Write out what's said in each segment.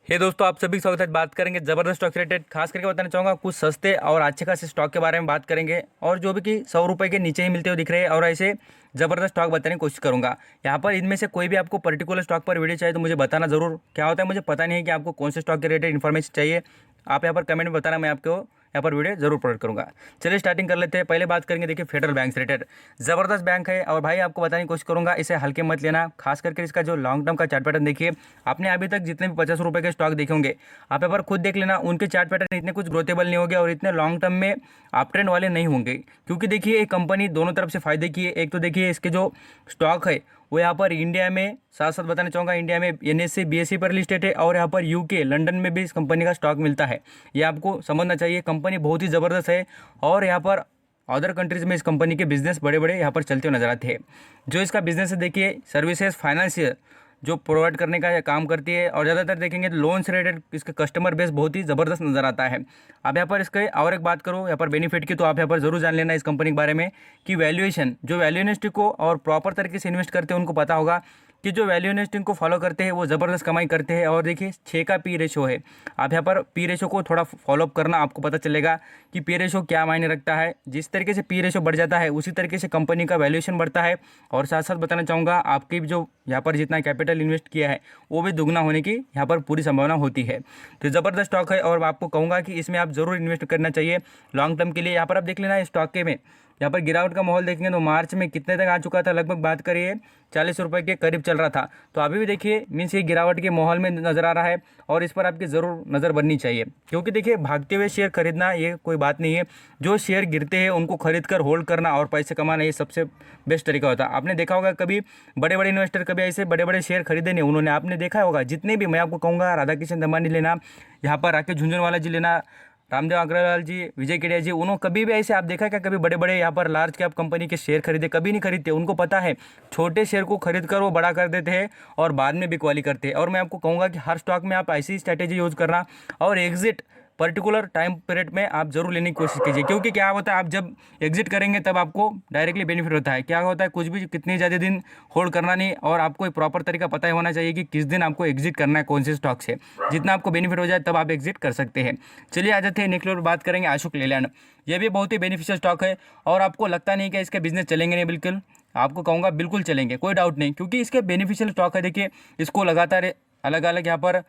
हे दोस्तों, आप सभी का स्वागत है। बात करेंगे जबरदस्त स्टॉक रिलेटेड। खास करके बताना चाहूँगा कुछ सस्ते और अच्छे खासे स्टॉक के बारे में बात करेंगे, और जो भी कि 100 रुपये के नीचे ही मिलते हुए दिख रहे हैं, और ऐसे जबरदस्त स्टॉक बताने की कोशिश करूंगा। यहाँ पर इनमें से कोई भी आपको पर्टिकुलर स्टॉक पर वीडियो चाहिए तो मुझे बताना जरूर। क्या होता है, मुझे पता नहीं है कि आपको कौन से स्टॉक के रिलेटेड इन्फॉर्मेशन चाहिए। आप यहाँ पर कमेंट में बताना, मैं आपको यहाँ पर वीडियो जरूर प्रोवाइड करूंगा। चलिए स्टार्टिंग कर लेते हैं। पहले बात करेंगे, देखिए फेडरल बैंक से रिलेटेड जबरदस्त बैंक है, और भाई आपको बताने की कोशिश करूंगा, इसे हल्के मत लेना। खास करके इसका जो लॉन्ग टर्म का चार्ट पैटर्न देखिए, आपने अभी तक जितने भी 50 रुपये के स्टॉक देखे होंगे, आप यहाँ पर खुद देख लेना, उनके चार्ट पैटर्न इतने कुछ ग्रोथेबल नहीं होंगे और इतने लॉन्ग टर्म में अप ट्रेंड वाले नहीं होंगे। क्योंकि देखिए एक कंपनी दोनों तरफ से फायदे की है। एक तो देखिए इसके जो स्टॉक है वो यहाँ पर इंडिया में, साथ साथ बताना चाहूँगा, इंडिया में एनएससी बीएसई पर लिस्टेड है, और यहाँ पर यूके लंदन में भी इस कंपनी का स्टॉक मिलता है। ये आपको समझना चाहिए। कंपनी बहुत ही ज़बरदस्त है, और यहाँ पर अदर कंट्रीज़ में इस कंपनी के बिजनेस बड़े बड़े यहाँ पर चलते हुए नजर आते हैं। जो इसका बिजनेस है देखिए, सर्विसेज फाइनेंशियल जो प्रोवाइड करने का काम करती है, और ज़्यादातर देखेंगे तो लोन से रिलेटेड इसका कस्टमर बेस बहुत ही ज़बरदस्त नज़र आता है। अब यहाँ पर इसके और एक बात करूँ यहाँ पर बेनिफिट की, तो आप यहाँ पर जरूर जान लेना इस कंपनी के बारे में कि वैल्यूएशन, जो वैल्यूनिस्ट को और प्रॉपर तरीके से इन्वेस्ट करते हैं उनको पता होगा कि जो वैल्यू इन्वेस्टिंग को फॉलो करते हैं वो ज़बरदस्त कमाई करते हैं। और देखिए 6 का पी रेशो है। आप यहाँ पर पी रेशो को थोड़ा फॉलोअप करना, आपको पता चलेगा कि पी रेशो क्या मायने रखता है। जिस तरीके से पी रेशो बढ़ जाता है उसी तरीके से कंपनी का वैल्यूएशन बढ़ता है। और साथ साथ बताना चाहूँगा, आपकी जो यहाँ पर जितना कैपिटल इन्वेस्ट किया है वो भी दुगना होने की यहाँ पर पूरी संभावना होती है। तो ज़बरदस्त स्टॉक है, और आपको कहूँगा कि इसमें आप ज़रूर इन्वेस्ट करना चाहिए लॉन्ग टर्म के लिए। यहाँ पर आप देख लेना इस स्टॉक के में यहाँ पर गिरावट का माहौल देखेंगे तो मार्च में कितने तक आ चुका था, लगभग बात करिए 40 रुपये के करीब चल रहा था। तो अभी भी देखिए मीन्स ये गिरावट के माहौल में नज़र आ रहा है, और इस पर आपकी ज़रूर नज़र बननी चाहिए। क्योंकि देखिए भागते हुए शेयर खरीदना ये कोई बात नहीं है। जो शेयर गिरते हैं उनको खरीद कर होल्ड करना और पैसे कमाना, ये सबसे बेस्ट तरीका होता है। आपने देखा होगा कभी बड़े बड़े इन्वेस्टर कभी ऐसे बड़े बड़े शेयर खरीदे नहीं उन्होंने। आपने देखा होगा जितने भी, मैं आपको कहूँगा, राधा किशन दमानी लेना, यहाँ पर राकेश झुंझुनवाला जी लेना, रामदेव अग्रवाल जी, विजय केडिया जी, उन्होंने कभी भी ऐसे आप देखा क्या कभी बड़े बड़े यहाँ पर लार्ज कैप कंपनी के शेयर खरीदे? कभी नहीं खरीदते। उनको पता है छोटे शेयर को खरीद कर वो बड़ा कर देते हैं और बाद में बिकवाली करते हैं। और मैं आपको कहूँगा कि हर स्टॉक में आप ऐसी स्ट्रैटेजी यूज़ करना, और एग्जिट पर्टिकुलर टाइम पीरियड में आप जरूर लेने की कोशिश कीजिए। क्योंकि क्या होता है, आप जब एग्जिट करेंगे तब आपको डायरेक्टली बेनिफिट होता है। क्या होता है, कुछ भी कितने ज़्यादा दिन होल्ड करना नहीं, और आपको एक प्रॉपर तरीका पता ही होना चाहिए कि किस दिन आपको एग्जिट करना है, कौन से स्टॉक से। जितना आपको बेनिफिट हो जाए तब आप एग्जिट कर सकते हैं। चलिए आ जाते हैं नेक्स्ट लेवल बात करेंगे अशोक लेलैंड। ये भी बहुत ही बेनिफिशियल स्टॉक है, और आपको लगता नहीं कि इसके बिजनेस चलेंगे नहीं, बिल्कुल आपको कहूँगा बिल्कुल चलेंगे, कोई डाउट नहीं। क्योंकि इसके बेनिफिशियल स्टॉक है। देखिए इसको लगातार अलग अलग यहाँ पर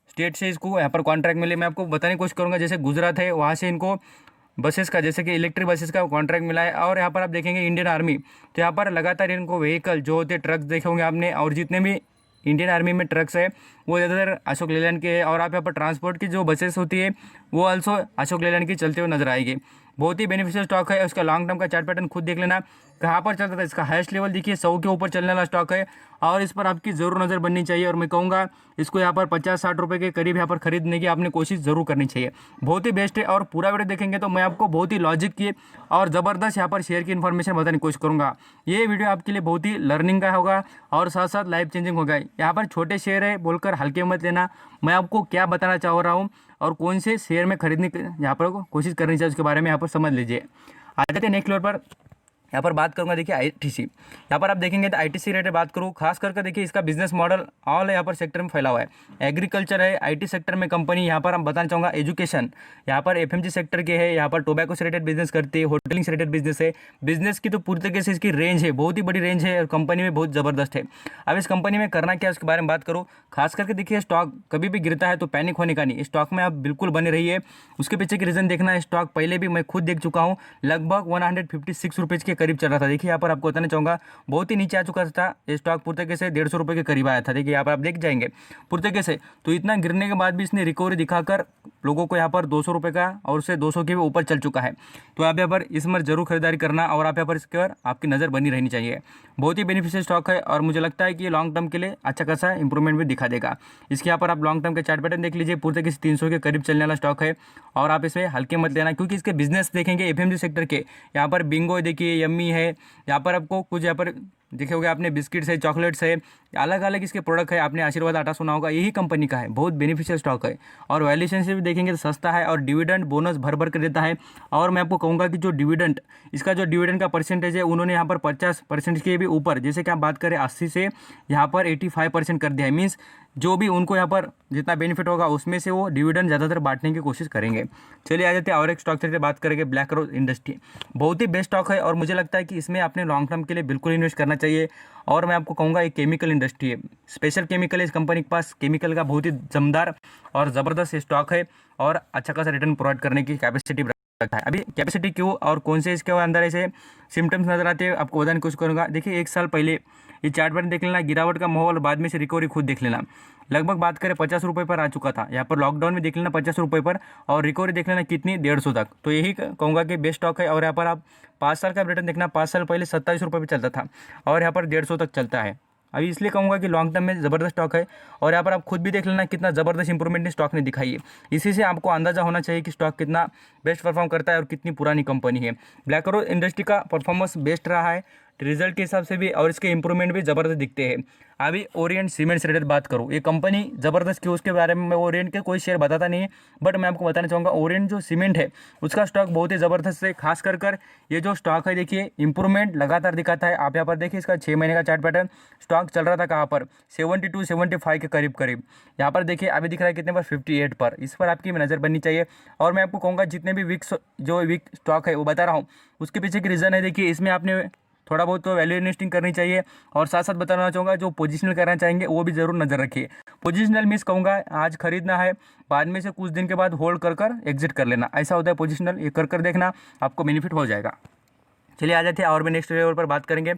स्टेट से इसको यहाँ पर कॉन्ट्रैक्ट मिले। मैं आपको बताने की कोशिश करूँगा, जैसे गुजरात है वहाँ से इनको बसेस का, जैसे कि इलेक्ट्रिक बसेस का कॉन्ट्रैक्ट मिला है। और यहाँ पर आप देखेंगे इंडियन आर्मी, तो यहाँ पर लगातार इनको व्हीकल जो होते ट्रक्स देखे होंगे आपने, और जितने भी इंडियन आर्मी में ट्रक्स है वो ज़्यादातर अशोक लेलैंड के है। और आप यहाँ पर ट्रांसपोर्ट की जो बसेस होती है वो आल्सो अशोक लेलैंड की चलते हुए नजर आएगी। बहुत ही बेनिफिशियल स्टॉक है। उसका लॉन्ग टर्म का चार्ट पैटर्न खुद देख लेना कहाँ पर चलता था। इसका हाईएस्ट लेवल देखिए 100 के ऊपर चलने वाला स्टॉक है, और इस पर आपकी ज़रूर नज़र बननी चाहिए। और मैं कहूँगा इसको यहाँ पर 50-60 रुपये के करीब यहाँ पर खरीदने की आपने कोशिश ज़रूर करनी चाहिए। बहुत ही बेस्ट है, और पूरा वीडियो देखेंगे तो मैं आपको बहुत ही लॉजिक की और ज़बरदस्त यहाँ पर शेयर की इन्फॉर्मेशन बताने की कोशिश करूँगा। ये वीडियो आपके लिए बहुत ही लर्निंग का होगा, और साथ साथ लाइफ चेंजिंग होगा। यहाँ पर छोटे शेयर है बोलकर हल्के मत लेना। मैं आपको क्या बताना चाह रहा हूँ और कौन से शेयर में खरीदने की यहाँ पर कोशिश करनी चाहिए उसके बारे में यहाँ पर समझ लीजिए। आ जाते हैं नेक्स्ट लेवल पर। यहाँ पर बात करूँगा, देखिए आईटीसी। यहाँ पर आप देखेंगे तो आईटीसी रिलेटेड बात करूँ, खास करके देखिए इसका बिजनेस मॉडल ऑल यहाँ पर सेक्टर में फैला हुआ है। एग्रीकल्चर है, आईटी सेक्टर में कंपनी, यहाँ पर हम बताना चाहूँगा एजुकेशन, यहाँ पर एफएमजी सेक्टर के है, यहाँ पर टोबैको से रिलेटेड बिजनेस करती है, होटलिंग से रिलेटेड बिजनेस है। बिजनेस की तो पूरी तरीके से इसकी रेंज है, बहुत ही बड़ी रेंज है, और कंपनी में बहुत ज़बरदस्त है। अब इस कंपनी में करना क्या है उसके बारे में बात करूँ। खास करके देखिए स्टॉक कभी भी गिरता है तो पैनिक होने का नहीं, स्टॉक में आप बिल्कुल बने रहिए। उसके पीछे की रीज़न देखना, स्टॉक पहले भी मैं खुद देख चुका हूँ, लगभग 156 रुपीज़ के करीब चल रहा था। देखिए यहाँ पर आपको बताना चाहूँगा बहुत ही नीचे आ चुका था ये स्टॉक, पूरी तरीके से 150 रुपये के करीब आया था। देखिए यहाँ पर आप देख जाएंगे पूरी तरीके से। तो इतना गिरने के बाद भी इसने रिकवरी दिखाकर लोगों को यहाँ पर 200 रुपये का और उससे 200 के भी ऊपर चल चुका है। तो आप यहाँ पर इसमें जरूर खरीदारी करना, और आप यहाँ पर इसके पर आपकी नज़र बनी रहनी चाहिए। बहुत ही बेनिफिशियल स्टॉक है, और मुझे लगता है कि ये लॉन्ग टर्म के लिए अच्छा खासा इंप्रूवमेंट भी दिखा देगा। इसके यहाँ पर आप लॉन्ग टर्म के चार्ट पैटर्न देख लीजिए, पूरी तरीके से 300 के करीब चलने वाला स्टॉक है। और आप इसमें हल्के मत लेना, क्योंकि इसके बिजनेस देखेंगे एफएमजी सेक्टर के, यहाँ पर बिंगो देखिए, यम्मी है, यहाँ पर आपको कुछ यहाँ पर देखे होंगे आपने, बिस्किट्स है, चॉकलेट्स है, अलग अलग इसके प्रोडक्ट है। आपने आशीर्वाद आटा सुना होगा, यही कंपनी का है, बहुत बेनिफिशियल स्टॉक है। और वैल्यूएशन से भी देखेंगे तो सस्ता है, और डिविडेंड बोनस भर भर कर देता है। और मैं आपको कहूँगा कि जो डिविडेंड, इसका जो डिविडेंड का परसेंटेज है उन्होंने यहाँ पर 50% के भी ऊपर, जैसे कि आप बात करें 80 से यहाँ पर 85% कर दिया है। मीन्स जो भी उनको यहाँ पर जितना बेनिफिट होगा उसमें से वो डिविडेंड ज़्यादातर बांटने की कोशिश करेंगे। चलिए आ जाते हैं और एक स्टॉक से बात करेंगे, ब्लैकरोक इंडस्ट्री। बहुत ही बेस्ट स्टॉक है और मुझे लगता है कि इसमें आपने लॉन्ग टर्म के लिए बिल्कुल इन्वेस्ट करना चाहिए। और मैं आपको कहूँगा एक केमिकल इंडस्ट्री है, स्पेशल केमिकल है इस कंपनी के पास। केमिकल का बहुत ही दमदार और ज़बरदस्त स्टॉक है और अच्छा खासा रिटर्न प्रोवाइड करने की कैपेसिटी रखता है। अभी कैपेसिटी क्यों और कौन से इसके अंदर ऐसे सिम्टम्स नजर आते हैं आपको बताने की कोशिश करूँगा। देखिए 1 साल पहले ये चार्ट पर देख लेना, गिरावट का माहौल, बाद में से रिकवरी खुद देख लेना। लगभग बात करें 50 रुपये पर आ चुका था, यहाँ पर लॉकडाउन में देख लेना 50 रुपये पर, और रिकवरी देख लेना कितनी 150 तक। तो यही कहूँगा कि बेस्ट स्टॉक है। और यहाँ पर आप 5 साल का रिटर्न देखना, 5 साल पहले 27 रुपये पर चलता था और यहाँ पर 150 तक चलता है। अभी इसलिए कहूँगा कि लॉन्ग टर्म में ज़बरदस्त स्टॉक है। और यहाँ पर आप खुद भी देख लेना कितना ज़बरदस्त इंप्रूवमेंट स्टॉक ने दिखाई है। इसी से आपको अंदाज़ा होना चाहिए कि स्टॉक कितना बेस्ट परफॉर्म करता है और कितनी पुरानी कंपनी है। ब्लैकरोक इंडस्ट्री का परफॉर्मेंस बेस्ट रहा है रिजल्ट के हिसाब से भी, और इसके इंप्रूवमेंट भी ज़बरदस्त दिखते हैं। अभी ओरिएंट सीमेंट से रिलेटेड बात करूँ, ये कंपनी ज़बरदस्त क्यों, उसके बारे में मैं ओरिएंट के कोई शेयर बताता नहीं है, बट मैं आपको बताना चाहूँगा ओरिएंट जो सीमेंट है उसका स्टॉक बहुत ही ज़बरदस्त है। खास कर ये जो स्टॉक है देखिए इंप्रूवमेंट लगातार दिखाता है। आप यहाँ पर देखिए इसका 6 महीने का चार्ट पैटर्न, स्टॉक चल रहा था कहाँ पर 72 75 के करीब करीब, यहाँ पर देखिए अभी दिख रहा है कितने पर 58 पर। इस पर आपकी नज़र बननी चाहिए। और मैं आपको कहूँगा जितने भी वीक स्टॉक है वो बता रहा हूँ, उसके पीछे की रीज़न है देखिए इसमें आपने थोड़ा बहुत तो वैल्यू इन्वेस्टिंग करनी चाहिए। और साथ साथ बताना चाहूँगा जो पोजिशनल करना चाहेंगे वो भी ज़रूर नज़र रखिए। पोजिशनल मीन्स कहूँगा आज खरीदना है, बाद में से कुछ दिन के बाद होल्ड कर एग्जिट कर लेना, ऐसा होता है पोजिशनल। ये कर देखना, आपको बेनिफिट हो जाएगा। चलिए आ जाते हैं और भी नेक्स्ट लेवल पर बात करेंगे।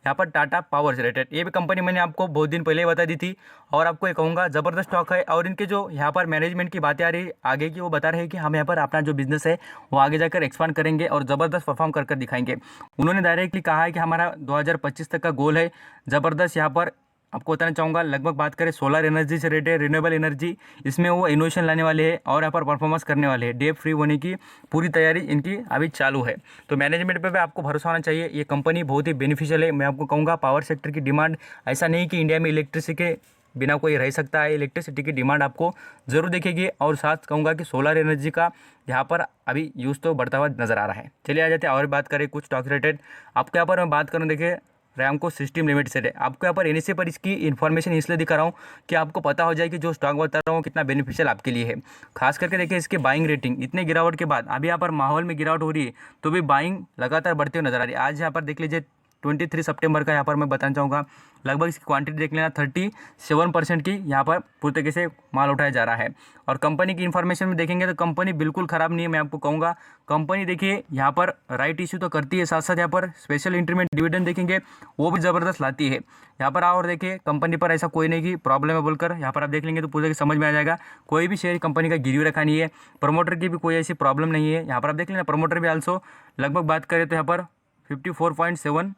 यहाँ पर टाटा पावर से रिलेटेड, ये भी कंपनी मैंने आपको बहुत दिन पहले ही बता दी थी और आपको ये कहूँगा ज़बरदस्त स्टॉक है। और इनके जो यहाँ पर मैनेजमेंट की बातें आ रही आगे की, वो बता रहे हैं कि हम यहाँ पर अपना जो बिजनेस है वो आगे जाकर एक्सपांड करेंगे और ज़बरदस्त परफॉर्म कर दिखाएंगे। उन्होंने डायरेक्टली कहा है कि हमारा 2025 तक का गोल है ज़बरदस्त। यहाँ पर आपको बताना चाहूँगा लगभग बात करें सोलर एनर्जी से रिलेटेड, रिन्यूएबल एनर्जी, इसमें वो इनोवेशन लाने वाले हैं और यहाँ पर परफॉर्मेंस करने वाले हैं। डेट फ्री होने की पूरी तैयारी इनकी अभी चालू है। तो मैनेजमेंट पे भी आपको भरोसा होना चाहिए। ये कंपनी बहुत ही बेनिफिशियल है। मैं आपको कहूँगा पावर सेक्टर की डिमांड, ऐसा नहीं कि इंडिया में इलेक्ट्रिसिटी के बिना कोई रह सकता है, इलेक्ट्रिसिटी की डिमांड आपको ज़रूर दिखेगी। और साथ कहूँगा कि सोलर एनर्जी का यहाँ पर अभी यूज़ तो बढ़ता हुआ नज़र आ रहा है। चलिए आ जाते हैं और बात करें कुछ स्टॉक रिलेटेड। आपको यहाँ पर मैं बात करूँ, देखिए रैमको सिस्टम लिमिटेड है। आपको यहाँ पर एनएसए पर इसकी इन्फॉर्मेशन इसलिए दिखा रहा हूँ कि आपको पता हो जाए कि जो स्टॉक बता रहा हूँ कितना बेनिफिशियल आपके लिए है। खास करके देखिए इसके बाइंग रेटिंग, इतने गिरावट के बाद अभी यहाँ पर माहौल में गिरावट हो रही है तो भी बाइंग लगातार बढ़ते हुए नजर आ रही है। आज यहाँ पर देख लीजिए 23 सितंबर का यहाँ पर मैं बताना चाहूँगा, लगभग इसकी क्वांटिटी देख लेना 37% की यहाँ पर पूरी तरीके से माल उठाया जा रहा है। और कंपनी की इन्फॉर्मेशन में देखेंगे तो कंपनी बिल्कुल ख़राब नहीं है। मैं आपको कहूँगा कंपनी देखिए यहाँ पर राइट इशू तो करती है, साथ साथ यहाँ पर स्पेशल इंक्रीमेंट डिविडेंड देखेंगे वो भी ज़बरदस्त लाती है। यहाँ पर और देखिए कंपनी पर ऐसा कोई नहीं कि प्रॉब्लम है बोलकर, यहाँ पर आप देख लेंगे तो पूरे समझ में आ जाएगा। कोई भी शेयर कंपनी का गिरवी रखा नहीं है, प्रमोटर की भी कोई ऐसी प्रॉब्लम नहीं है। यहाँ पर आप देख लेना प्रमोटर भी आल्सो लगभग बात करें तो यहाँ पर 54.71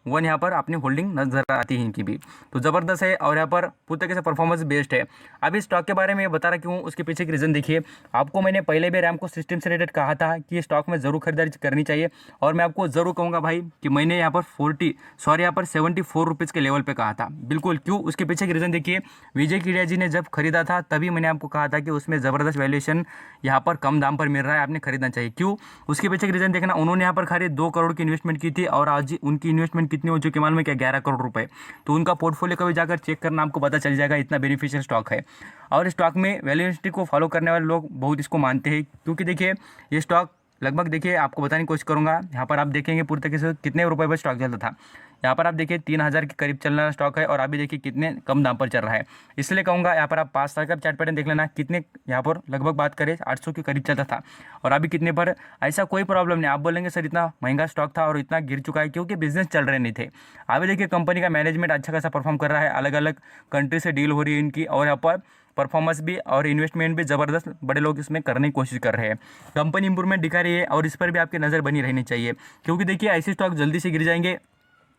यहाँ पर अपनी होल्डिंग नजर आती है इनकी भी, तो ज़बरदस्त है। और यहाँ पर पूरी तरीके से परफॉर्मेंस बेस्ट है। अभी स्टॉक के बारे में ये बता रहा क्यों, उसके पीछे की रीज़न देखिए। आपको मैंने पहले भी रैमको सिस्टम से रिलेटेड कहा था कि ये स्टॉक में ज़रूर खरीदारी करनी चाहिए। और मैं आपको ज़रूर कहूँगा भाई कि मैंने यहाँ पर 74 रुपीज़ के लेवल पर कहा था। बिल्कुल क्यों, उसके पीछे की रीज़न देखिए। विजय किडिया जी ने जब खरीदा था तभी मैंने आपको कहा था कि उसमें ज़बरदस्त वैल्यूएशन यहाँ पर कम दाम पर मिल रहा है, आपने खरीदना चाहिए। क्यों, उसके पीछे की रीज़न देखना। उन्होंने यहाँ पर खाली 2 करोड़ की इन्वेस्टमेंट की थी और आज उनकी इन्वेस्टमेंट कितनी हो चुकी है मालूम है क्या, 11 करोड़ रुपए। तो उनका पोर्टफोलियो कभी जाकर चेक करना, आपको पता चल जाएगा इतना बेनिफिशियल स्टॉक है। और स्टॉक में वैल्यूएशन को फॉलो करने वाले लोग बहुत इसको मानते हैं, क्योंकि देखिए ये स्टॉक लगभग देखिए आपको बताने की कोशिश करूंगा। यहाँ पर आप देखेंगे पूरी तरीके से कितने रुपए पर स्टॉक चलता था। यहाँ पर आप देखिए 3000 के करीब चल रहा स्टॉक है और अभी देखिए कितने कम दाम पर चल रहा है। इसलिए कहूँगा यहाँ पर आप 5 साल का चार्ट पैटर्न देख लेना, कितने यहाँ पर लगभग बात करें 800 के करीब चलता था और अभी कितने पर। ऐसा कोई प्रॉब्लम नहीं, आप बोलेंगे सर इतना महंगा स्टॉक था और इतना गिर चुका है, क्योंकि बिजनेस चल रहे नहीं थे। अभी देखिए कंपनी का मैनेजमेंट अच्छा खासा परफॉर्म कर रहा है, अलग अलग कंट्री से डील हो रही है इनकी, और यहाँ पर परफॉर्मेंस भी और इन्वेस्टमेंट भी ज़बरदस्त बड़े लोग इसमें करने की कोशिश कर रहे हैं। कंपनी इंप्रूवमेंट दिखा रही है और इस पर भी आपकी नज़र बनी रहनी चाहिए, क्योंकि देखिए ऐसे स्टॉक जल्दी से गिर जाएंगे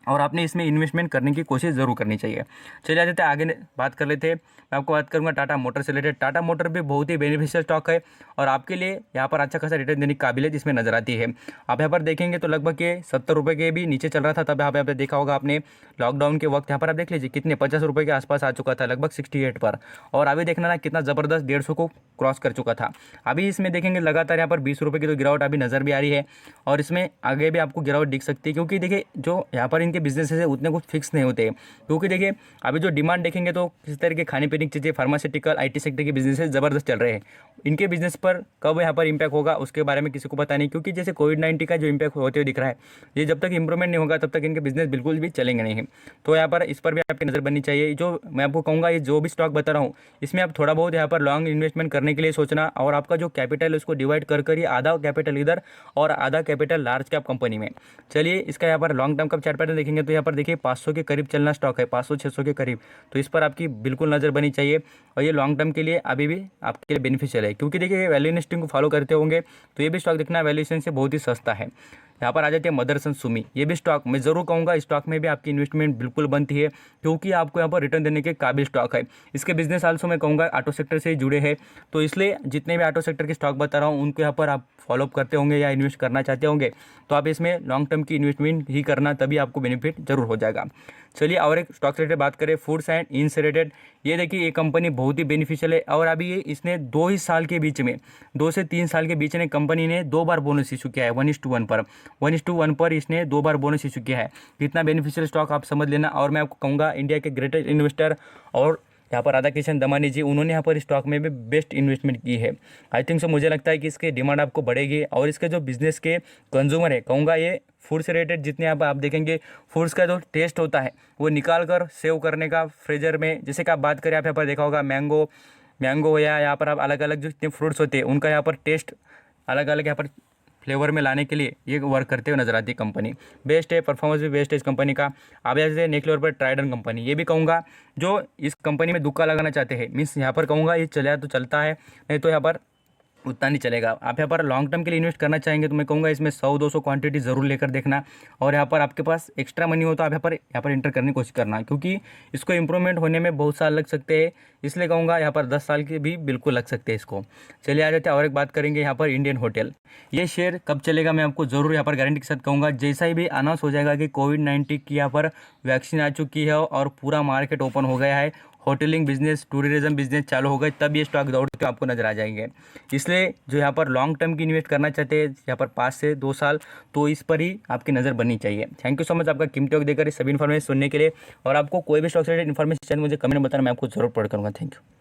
और आपने इसमें इन्वेस्टमेंट करने की कोशिश ज़रूर करनी चाहिए। चलिए आ जाते हैं आगे बात कर लेते हैं। मैं आपको बात करूंगा टाटा मोटर से रिलेटेड। टाटा मोटर भी बहुत ही बेनिफिशियल स्टॉक है और आपके लिए यहाँ पर अच्छा खासा रिटर्न देने की काबिलियत इसमें नजर आती है। आप यहाँ पर देखेंगे तो लगभग ये 70 रुपये के भी नीचे चल रहा था, तब यहाँ पर देखा होगा आपने लॉकडाउन के वक्त। यहाँ पर आप देख लीजिए कितने 50 रुपये के आसपास आ चुका था, लगभग 68 पर। और अभी देखना ना कितना ज़बरदस्त 150 को क्रॉस कर चुका था। अभी इसमें देखेंगे लगातार यहाँ पर 20 रुपये की तो गिरावट अभी नज़र भी आ रही है और इसमें आगे भी आपको गिरावट दिख सकती है, क्योंकि देखिए जो यहाँ पर इनके बिजनेस है उतने कुछ फिक्स नहीं होते, क्योंकि देखिए अभी जो डिमांड देखेंगे तो किस तरह के खाने पीने की चीज़ें, फार्मास्यूटिकल, IT सेक्टर के बिजनेस ज़बरदस्त चल रहे हैं। इनके बिजनेस पर कब यहाँ पर इम्पैक्ट होगा उसके बारे में किसी को पता नहीं, क्योंकि जैसे कोविड-19 का जो इम्पैक्ट होते हुए दिख रहा है, ये जब तक इंप्रूवमेंट नहीं होगा तब तक इनके बिजनेस बिल्कुल भी चलेंगे नहीं। तो यहाँ पर इस पर भी आपकी नज़र बननी चाहिए। जो मैं आपको कहूँगा, ये जो भी स्टॉक बता रहा हूँ इसमें आप थोड़ा बहुत यहाँ पर लॉन्ग इन्वेस्टमेंट करने के लिए सोचना, और आपका जो कैपिटल है उसको डिवाइड कर ही आधा कैपिटल इधर और आधा कैपिटल लार्ज कैप कंपनी में। चलिए इसका यहाँ पर लॉन्ग टर्म का चार्ट पैटर्न देखेंगे तो यहाँ पर देखिए 500 के करीब चलना स्टॉक है, 500-600 के करीब। तो इस पर आपकी बिल्कुल नज़र बनी चाहिए, और ये लॉन्ग टर्म के लिए अभी भी आपके लिए बेनिफिशियल है, क्योंकि देखिए वैल्यू इन्वेस्टिंग को फॉलो करते होंगे तो ये भी स्टॉक देखना वैल्यूएशन से बहुत ही सस्ता है। यहाँ पर आ जाती है मदरसन सुमी, ये भी स्टॉक मैं ज़रूर कहूँगा इस स्टॉक में भी आपकी इन्वेस्टमेंट बिल्कुल बनती है, क्योंकि आपको यहाँ पर रिटर्न देने के काबिल स्टॉक है। इसके बिजनेस आल्सो मैं कहूँगा ऑटो सेक्टर से जुड़े हैं, तो इसलिए जितने भी ऑटो सेक्टर के स्टॉक बता रहा हूँ उनको यहाँ पर आप फॉलोअप करते होंगे या इन्वेस्ट करना चाहते होंगे, तो आप इसमें लॉन्ग टर्म की इन्वेस्टमेंट ही करना, तभी आपको बेनिफिट जरूर हो जाएगा। चलिए और एक स्टॉक से रिलेटेड बात करें, फूड्स एंड इंस से रिलेटेड। ये देखिए ये कंपनी बहुत ही बेनिफिशियल है, और अभी ये इसने 2 ही साल के बीच में, 2 से 3 साल के बीच में कंपनी ने 2 बार बोनस इशू किया है, 1:1 पर, 1:1 पर इसने 2 बार बोनस इशू किया है। कितना बेनिफिशियल स्टॉक आप समझ लेना। और मैं आपको कहूँगा इंडिया के ग्रेटेस्ट इन्वेस्टर और यहाँ पर राधा किशन दमानी जी, उन्होंने यहाँ पर स्टॉक में भी बेस्ट इन्वेस्टमेंट की है। आई थिंक सो, मुझे लगता है कि इसके डिमांड आपको बढ़ेगी, और इसके जो बिजनेस के कंज्यूमर है, कहूँगा ये फूड से रिलेटेड जितने आप देखेंगे, फूड्स का जो टेस्ट होता है वो निकाल कर सेव करने का फ्रीजर में, जैसे कि आप बात करें, आप यहाँ पर देखा होगा मैंगो या यहाँ पर आप अलग अलग जो जितने फ्रूट्स होते हैं उनका यहाँ पर टेस्ट अलग अलग यहाँ पर फ्लेवर में लाने के लिए ये वर्क करते हुए नजर आती है। कंपनी बेस्ट है, परफॉर्मेंस भी बेस्ट है इस कंपनी का। अब जैसे नेक्स्ट लेवल पर ट्राइडन कंपनी, ये भी कहूँगा जो इस कंपनी में दुक्का लगाना चाहते हैं, मीन्स यहाँ पर कहूँगा ये चला तो चलता है, नहीं तो यहाँ पर उतना नहीं चलेगा। आप यहाँ पर लॉन्ग टर्म के लिए इन्वेस्ट करना चाहेंगे तो मैं कहूँगा इसमें 100-200 क्वांटिटी ज़रूर लेकर देखना, और यहाँ पर आपके पास एक्स्ट्रा मनी हो तो आप यहाँ पर इंटर करने की कोशिश करना, क्योंकि इसको इंप्रूवमेंट होने में बहुत साल लग सकते हैं, इसलिए कहूँगा यहाँ पर 10 साल के भी बिल्कुल लग सकते हैं इसको। चलिए आ जाते हैं और एक बात करेंगे यहाँ पर इंडियन होटल। ये शेयर कब चलेगा मैं आपको ज़रूर यहाँ पर गारंटी के साथ कहूँगा, जैसा ही भी अनाउंस हो जाएगा कि कोविड-19 की यहाँ पर वैक्सीन आ चुकी है और पूरा मार्केट ओपन हो गया है, होटलिंग बिजनेस, टूरिज्म बिजनेस चालू हो गए, तब ये स्टॉक दौड़ते आपको नजर आ जाएंगे। इसलिए जो यहाँ पर लॉन्ग टर्म की इन्वेस्ट करना चाहते हैं यहाँ पर 5 से 2 साल, तो इस पर ही आपकी नज़र बननी चाहिए। थैंक यू सो मच आपका कीमती वक्त देकर इस सभी इन्फॉर्मेशन सुनने के लिए, और आपको कोई भी स्टॉक से रिलेटेड इन्फॉर्मेशन चाहिए मुझे कमेंट में बताना, मैं आपको जरूर पढ़ करूँगा। Thank you.